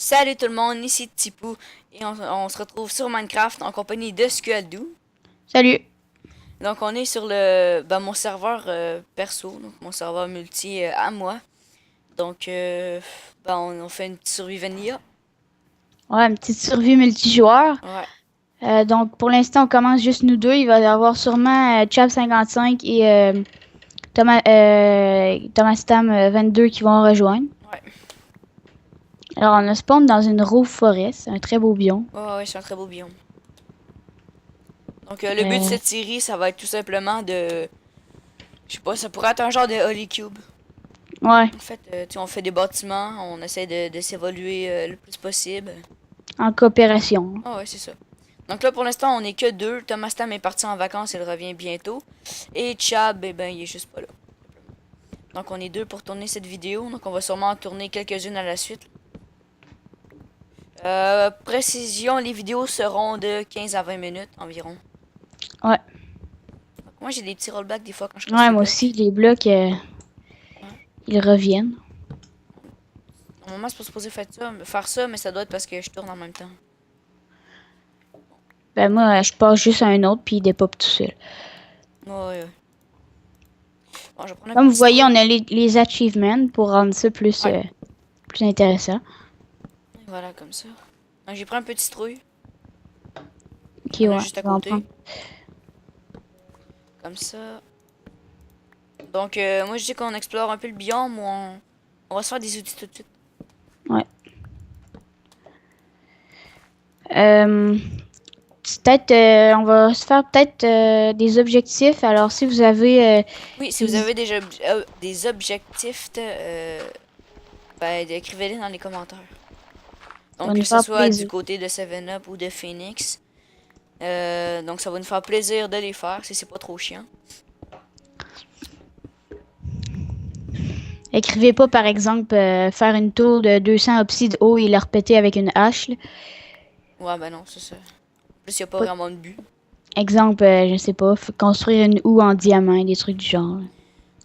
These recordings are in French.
Salut tout le monde, ici Tipou et on se retrouve sur Minecraft en compagnie de Squaldoo. Salut. Donc on est sur mon serveur perso, donc mon serveur multi à moi. Donc on fait une petite survie vanilla. Ouais, une petite survie multijoueur. Ouais, Donc, pour l'instant, on commence juste nous deux. Il va y avoir sûrement Chab55 et Thomas Tam 22 qui vont rejoindre. ouais, Alors, on a spawn dans une rose forest, un très beau biome. ouais, c'est un très beau biome. Donc le but de Euh, cette série, ça va être tout simplement je sais pas, ça pourrait être un genre de Holy Cube. ouais, En fait, tu sais, on fait des bâtiments, on essaie de s'évoluer le plus possible. en coopération. Ah ouais, c'est ça. Donc là, pour l'instant, on est que deux. Thomas Tam est parti en vacances, il revient bientôt. Et Chab, eh ben, il est juste pas là. Donc on est deux pour tourner cette vidéo. Donc on va sûrement en tourner quelques-unes à la suite. Précision, les vidéos seront de 15 à 20 minutes environ. Ouais, Donc moi, j'ai des petits rollbacks des fois quand je casse ouais, les moi aussi, blocs. les blocs, Ouais. ils reviennent. Normalement, c'est pas supposé faire ça, mais ça doit être parce que je tourne en même temps. Ben moi, je passe juste à un autre, puis il dépop tout seul. Ouais, ouais. Bon, je vais prendre un Comme vous petit voyez, on citrouille. a les achievements pour rendre ça plus, Ouais, plus intéressant. voilà, comme ça. Donc j'ai pris un petit citrouille. Ok, Il y en a ouais, juste à je vais en prendre. côté. Comme ça. Donc, moi, je dis qu'on explore un peu le biome ou on va se faire des outils tout de suite. Ouais. Euh, Peut-être, on va se faire peut-être des objectifs. Alors, si vous avez Oui, si vous des, avez des objectifs, ben, écrivez-les dans les commentaires. ça va Donc, nous que ce faire soit du plaisir. côté de 7-Up ou de Phoenix. Donc, ça va nous faire plaisir de les faire si c'est pas trop chiant. Écrivez pas, par exemple, faire une tour de 200 obsides haut et la répéter avec une hache, là. Ouais, ben non, c'est ça. En plus, il n'y a pas Pas- vraiment de but. Exemple, je sais pas, construire une houe en diamant, des trucs du genre, là.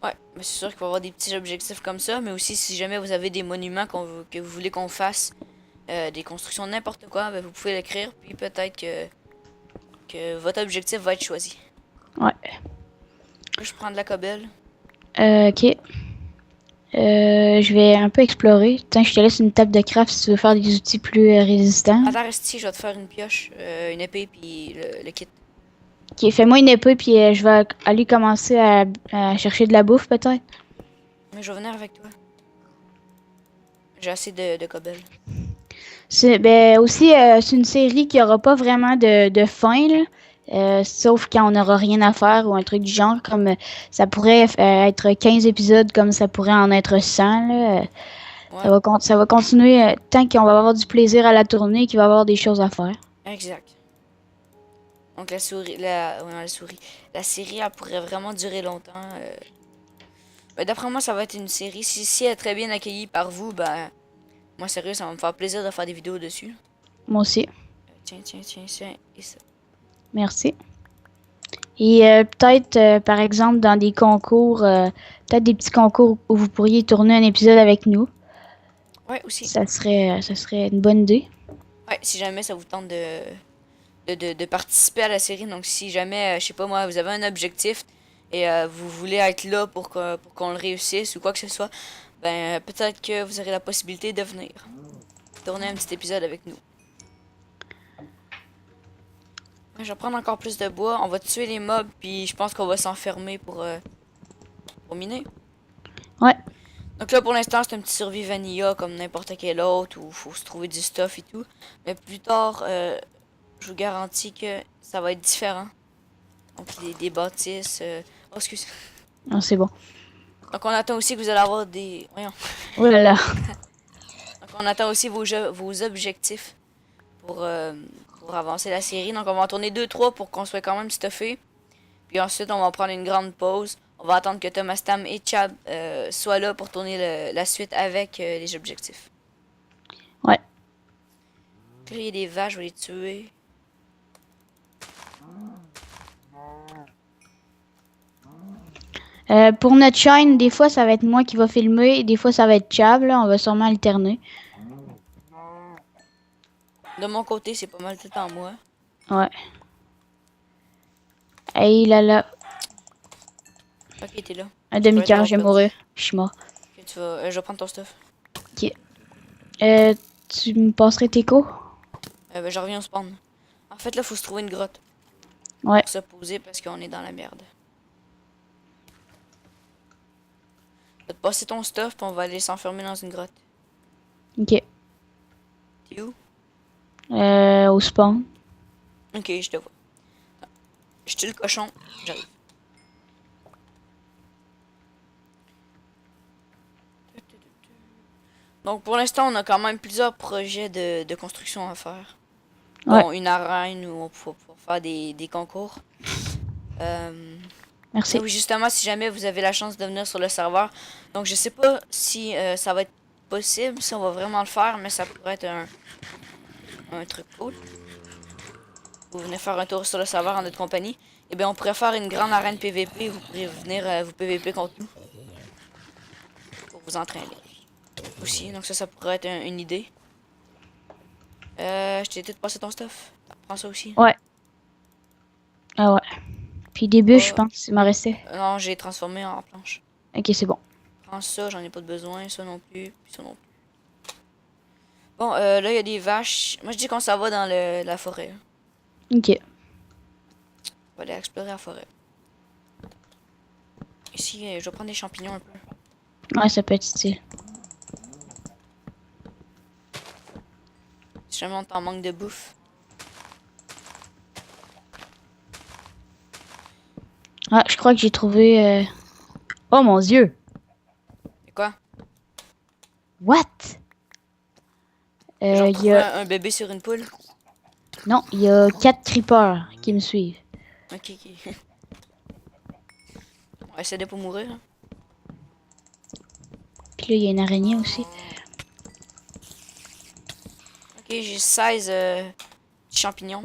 Ouais, mais c'est sûr qu'il va y avoir des petits objectifs comme ça. Mais aussi, si jamais vous avez des monuments que vous voulez qu'on fasse, des constructions, n'importe quoi, ben, vous pouvez l'écrire. Puis peut-être que votre objectif va être choisi. Ouais. Là, je prends de la cobble. Ok. Je vais un peu explorer. Tiens, je te laisse une table de craft si tu veux faire des outils plus résistants. Attends, reste ici, je vais te faire une pioche, une épée, puis le kit. Ok, fais-moi une épée, puis je vais aller commencer à chercher de la bouffe, peut-être. Mais je vais venir avec toi. J'ai assez de cobble. C'est ben, aussi c'est une série qui aura pas vraiment de fin, là. Sauf quand on n'aura rien à faire ou un truc du genre, comme ça pourrait être 15 épisodes comme ça pourrait en être 100, là. Ouais, Ça va continuer tant qu'on va avoir du plaisir à la tournée et qu'il va y avoir des choses à faire. exact. Donc ouais, la souris. La série, elle pourrait vraiment durer longtemps. Ben, d'après moi, ça va être une série. Si elle est très bien accueillie par vous, ben, moi, sérieux, ça va me faire plaisir de faire des vidéos dessus. Moi aussi. Tiens, tiens, tiens, tiens, et ça. Merci. Et peut-être, par exemple, dans des concours, peut-être des petits concours où vous pourriez tourner un épisode avec nous. Ouais, aussi. Ça serait une bonne idée. Ouais, si jamais ça vous tente de participer à la série. Donc, si jamais, je sais pas moi, vous avez un objectif et vous voulez être là pour qu'on le réussisse ou quoi que ce soit, ben peut-être que vous aurez la possibilité de venir tourner un petit épisode avec nous. Je vais prendre encore plus de bois. On va tuer les mobs, puis je pense qu'on va s'enfermer pour miner. Ouais. Donc là, pour l'instant, c'est un petit survie vanilla comme n'importe quel autre où faut se trouver du stuff et tout. Mais plus tard, je vous garantis que ça va être différent. Donc des bâtisses. Oh, excuse. Non, c'est bon. Donc on attend aussi que vous allez avoir des. Voyons. Oh là là. Donc on attend aussi vos objectifs pour, euh, pour avancer la série. Donc on va en tourner deux trois pour qu'on soit quand même stuffé. Puis ensuite on va prendre une grande pause. On va attendre que Thomas Tam et Chab soient là pour tourner la suite avec les objectifs. Ouais. Là, il y a des vaches, je vais les tuer. Pour notre chaîne, des fois ça va être moi qui va filmer, des fois ça va être Chab, là, on va sûrement alterner. De mon côté, c'est pas mal tout en moi. Ouais. Hey là. Ok, t'es là. Un Je croyais demi-quart, t'avoir je vais perdu. mourir. Je suis mort. Ok, je vais prendre ton stuff. Ok. Euh, Tu me passerais tes co? Ben, je reviens au spawn. En fait, là, faut se trouver une grotte Ouais. pour se poser parce qu'on est dans la merde. Je vais te passer ton stuff, puis on va aller s'enfermer dans une grotte. Ok. T'es où? Au spawn. Ok, je te vois. Je tue le cochon, j'arrive. Donc, pour l'instant, on a quand même plusieurs projets de construction à faire. Ouais. Bon, une arène où on peut pouvoir faire des concours. Merci. Oui, justement, si jamais vous avez la chance de venir sur le serveur. Donc, je sais pas si ça va être possible, si on va vraiment le faire, mais ça pourrait être un truc cool. Vous venez faire un tour sur le serveur en notre compagnie. Et bien, on pourrait faire une grande arène PVP. Vous pourriez venir vous PVP contre nous. Pour vous entraîner. Aussi, donc ça pourrait être une idée. Je t'ai tout passé ton stuff. Prends ça aussi. Ouais. Ah ouais. Puis des bûches, je Pas... pense, il m'a resté. Non, j'ai transformé en planche. Ok, c'est bon. Prends ça, j'en ai pas de besoin. Ça non plus, puis ça non plus. Bon, là, il y a des vaches. Moi, je dis qu'on s'en va dans la forêt. Ok. On va aller explorer la forêt. Ici, je vais prendre des champignons un peu. Ouais, ça peut être style. Si jamais on t'en manque de bouffe. Ah, je crois que j'ai trouvé... Oh mon Dieu! C'est quoi? What? J'ai Il y retrouvé a... un bébé sur une poule. Non, il y a 4 creepers qui me suivent. Ok, ok. On va essayer de pas mourir. Hein. Puis là, il y a une araignée aussi. Ok, j'ai 16 champignons.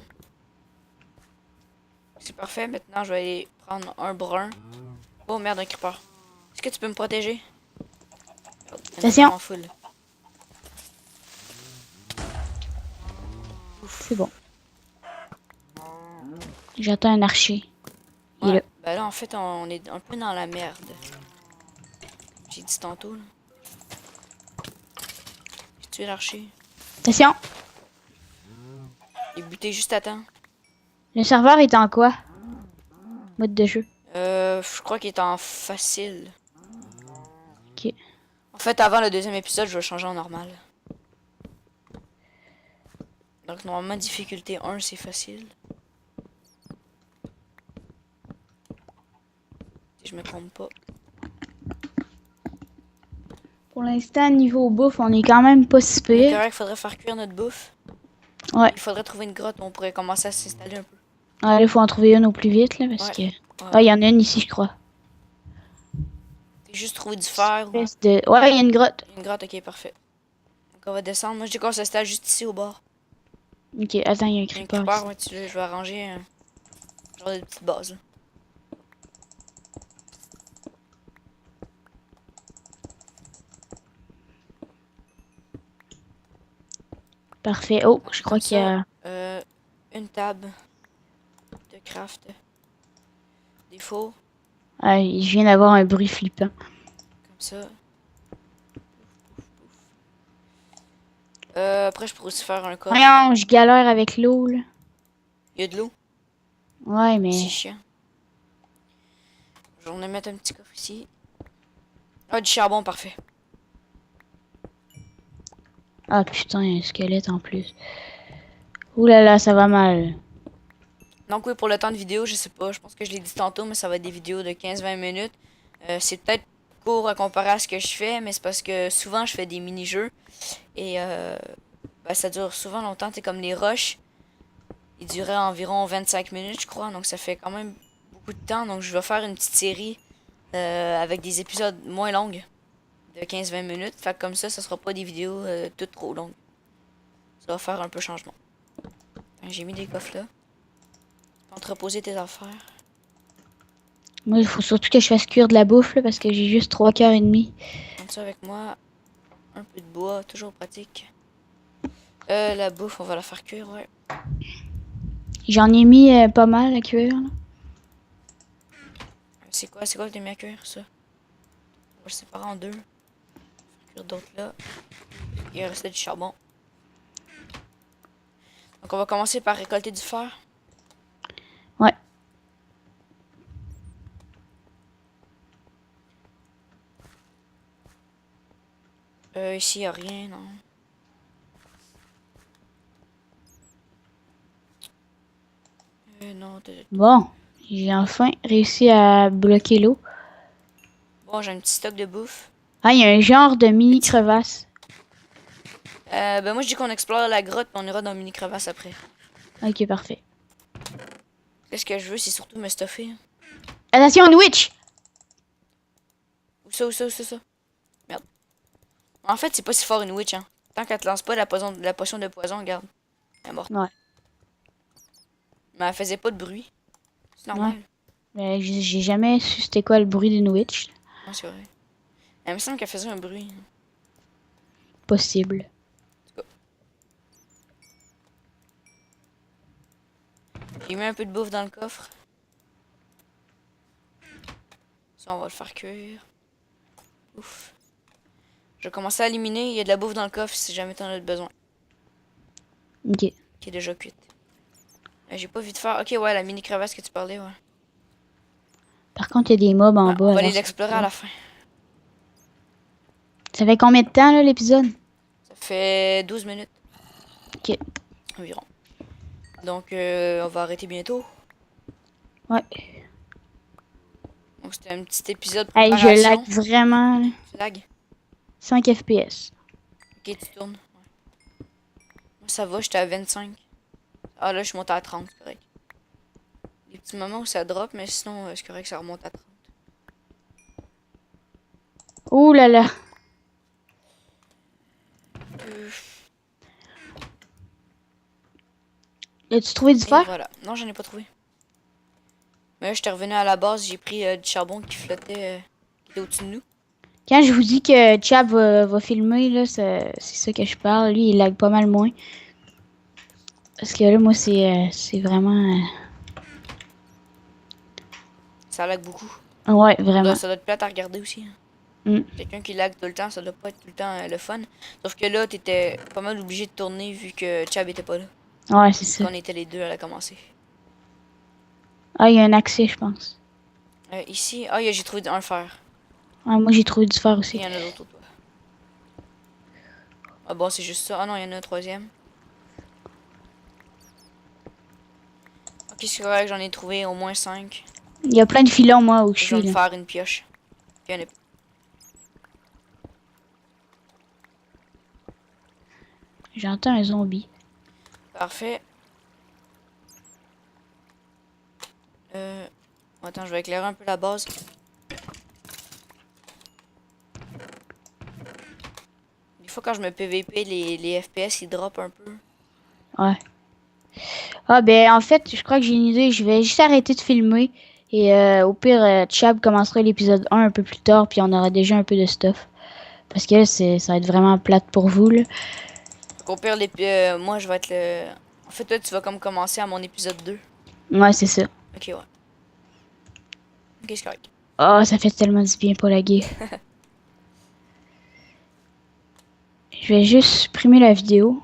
C'est parfait. Maintenant, je vais aller prendre un brun. Oh merde, un creeper. Est-ce que tu peux me protéger? Attention. Full. C'est bon. J'attends un archer. Il est Ouais. là. Ben là, en fait, on est un peu dans la merde. J'ai dit tantôt, là. J'ai tué l'archer. Attention! Il est buté juste à temps. Le serveur est en quoi? Mode de jeu. Je crois qu'il est en facile. Ok. En fait, avant le deuxième épisode, je vais le changer en normal. Donc, normalement, difficulté 1, c'est facile. Si je me trompe pas. Pour l'instant, niveau bouffe, on est quand même pas si On est pire. correct, faudrait faire cuire notre bouffe. Ouais. Il faudrait trouver une grotte où on pourrait commencer à s'installer un peu. Ah, là, faut en trouver une au plus vite, là, parce que... Ah, il y en a une ici, je crois. T'as juste trouvé du fer ou... Ouais, il y a une grotte. Une grotte, ok, parfait. Donc on va descendre. Moi, je dis qu'on s'installe juste ici au bord. Ok, attends, il y a un Un creeper. creeper, ouais, je vais arranger un... genre de petite base. Là. Parfait. Oh, je crois qu'il y a... Une table de craft. Des fours, Ah, je viens d'avoir un bruit flippant. comme ça. Après, je pourrais aussi faire un coffre. Voyons, je galère avec l'eau, là. Il y a de l'eau. Ouais, C'est mais... chiant. Je vais en mettre un petit coffre ici. Ah, du charbon, parfait. Ah, putain, il y a un squelette en plus. Ouh là là, ça va mal. Donc oui, pour le temps de vidéo, je sais pas, je pense que je l'ai dit tantôt, mais ça va être des vidéos de 15-20 minutes. C'est peut-être court à comparer à ce que je fais, mais c'est parce que souvent je fais des mini-jeux. Et ben, ça dure souvent longtemps, c'est comme les rushs. Ils duraient environ 25 minutes, je crois, donc ça fait quand même beaucoup de temps. Donc je vais faire une petite série avec des épisodes moins longues, de 15-20 minutes. Fait que comme ça sera pas des vidéos toutes trop longues. Ça va faire un peu changement. J'ai mis des coffres là. Entreposer tes affaires. Moi, il faut surtout que je fasse cuire de la bouffe, là, parce que j'ai juste 3 h 30. Prends ça avec moi. Un peu de bois, toujours pratique. La bouffe, on va la faire cuire, ouais. J'en ai mis pas mal à cuire. Là. C'est quoi que t'as mis à cuire, ça? On va le séparer en deux. Cuire d'autres là. Il restait du charbon. Donc on va commencer par récolter du fer. Ouais. Ici, y a rien, non. Non, Bon, j'ai enfin réussi à bloquer l'eau. bon, j'ai un petit stock de bouffe. Ah, il y a un genre de mini crevasse. Ben moi, je dis qu'on explore la grotte, puis on ira dans mini crevasse après. Ok, parfait. Qu'est-ce que je veux, c'est surtout me stuffer. Attention, une witch! Où ça, où ça, où ça, ça? Merde. En fait, c'est pas si fort une witch, hein. Tant qu'elle te lance pas la potion de poison, regarde. Elle est morte. Ouais. Mais elle faisait pas de bruit. C'est normal. Ouais. Mais j'ai jamais su c'était quoi le bruit d'une witch. Non, c'est vrai. Elle me semble qu'elle faisait un bruit. Possible. J'ai mis un peu de bouffe dans le coffre. Ça, on va le faire cuire. Ouf. Je vais commencer à éliminer. Il y a de la bouffe dans le coffre si jamais t'en as besoin. Ok. Qui est déjà cuite. J'ai pas vu de faire. Ok, ouais, la mini crevasse que tu parlais, ouais. Par contre, il y a des mobs en Ouais, bas. on va aller alors l'explorer à la fin. ça fait combien de temps, là, l'épisode? Ça fait 12 minutes Ok. environ. Donc, on va arrêter bientôt. Ouais. Donc, c'était un petit épisode Hey, je lag préparation. vraiment. Là. Tu lag? 5 FPS. Ok, tu tournes. Ouais. Moi, ça va, j'étais à 25. Ah, là, je suis monté à 30, c'est correct. Des petits moments où ça drop, mais sinon, c'est correct, ça remonte à 30. Ouh là là. Euh, As-tu trouvé du Et fer? voilà. Non, j'en ai pas trouvé. Mais là, j'étais revenu à la base, j'ai pris du charbon qui flottait, qui était au-dessus de nous. Quand je vous dis que Chab va filmer, là, c'est ça que je parle. Lui, il lag pas mal moins. Parce que là, moi, c'est vraiment... Ça lag beaucoup. Ouais, vraiment. Ça doit être plate à regarder aussi. Hein. Mm. Quelqu'un qui lag tout le temps, ça doit pas être tout le temps le fun. Sauf que là, t'étais pas mal obligé de tourner vu que Chab était pas là. Ouais, c'est Parce ça. qu'on était les deux à la commencer. Ah, il y a un accès, je pense. Ici, j'ai trouvé un fer. Ah, moi, j'ai trouvé du fer aussi. Il y en a d'autres autour. Ah bon, c'est juste ça. Ah non, il y en a un troisième. Ok, c'est correct, j'en ai trouvé au moins 5. Il y a plein de filons, moi, où je Je vais suis, me là. faire une pioche. Puis il y en a- J'entends un zombie. Parfait. Attends, je vais éclairer un peu la base. Des fois, quand je me PVP, les FPS, ils drop un peu. Ouais. Ah, ben, en fait, je crois que j'ai une idée. Je vais juste arrêter de filmer. Et au pire, Chab commencera l'épisode 1 un peu plus tard, puis on aura déjà un peu de stuff. Parce que là, ça va être vraiment plate pour vous, là. Au pire, moi, je vais être le... En fait, toi, tu vas comme commencer à mon épisode 2. Ouais, c'est ça. Ok, ouais. Ok, c'est correct. Oh, ça fait tellement du bien pour laguer. Je vais juste supprimer la vidéo.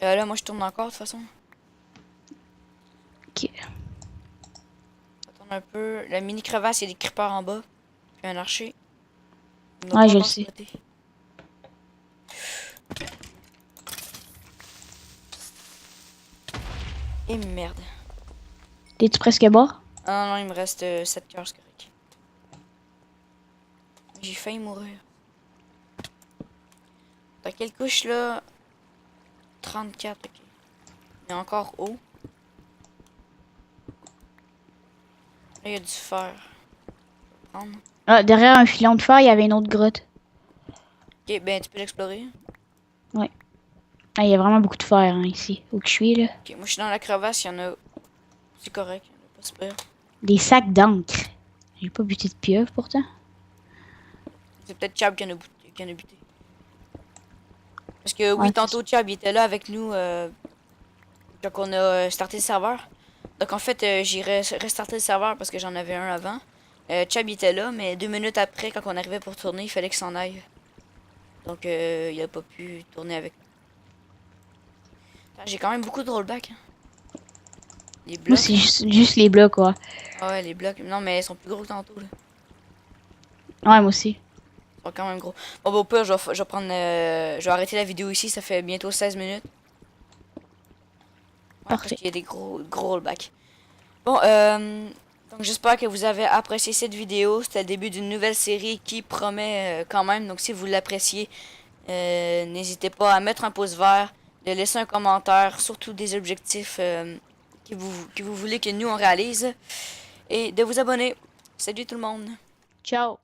Là, moi, je tourne encore, de toute façon. Ok. Attends un peu. La mini crevasse, il y a des creepers en bas. Puis un archer. Il m'a Ouais, pas je le encore sais. spoté. Et merde. T'es-tu presque mort? Ah non, il me reste 7 cœurs, c'est correct. J'ai failli mourir. T'as quelle couche là? 34, ok. Il est encore haut. Là, il y a du fer. Je vais prendre. Ah, derrière un filon de fer, il y avait une autre grotte. Ok, ben tu peux l'explorer. Ouais. Ah, il y a vraiment beaucoup de fer hein, ici, où que je suis, là. Ok, moi je suis dans la crevasse, il y en a. C'est correct, il y en a pas super. Des sacs d'encre. J'ai pas buté de pieuvre, pourtant. C'est peut-être Chab qui en a buté. Parce que oui, Ouais, tantôt Chab il était là avec nous quand on a starté le serveur. Donc en fait, j'irai restarter le serveur parce que j'en avais un avant. Chab il était là, mais 2 minutes après, quand on arrivait pour tourner, il fallait qu'il s'en aille. Donc il a pas pu tourner avec nous. J'ai quand même beaucoup de rollback. Hein. Les moi, blocs c'est là. juste les blocs, quoi. Ah ouais, les blocs. Non, mais ils sont plus gros que tantôt là. Ouais, moi aussi. Ils sont quand même gros. Bon, bah, au pire, je vais prendre. Je vais arrêter la vidéo ici, ça fait bientôt 16 minutes. Ouais, parce Parfait. qu'il y a des gros rollbacks. Bon, donc j'espère que vous avez apprécié cette vidéo. C'était le début d'une nouvelle série qui promet quand même. Donc si vous l'appréciez, n'hésitez pas à mettre un pouce vert, de laisser un commentaire, surtout des objectifs que vous voulez que nous on réalise. Et de vous abonner. Salut tout le monde. Ciao.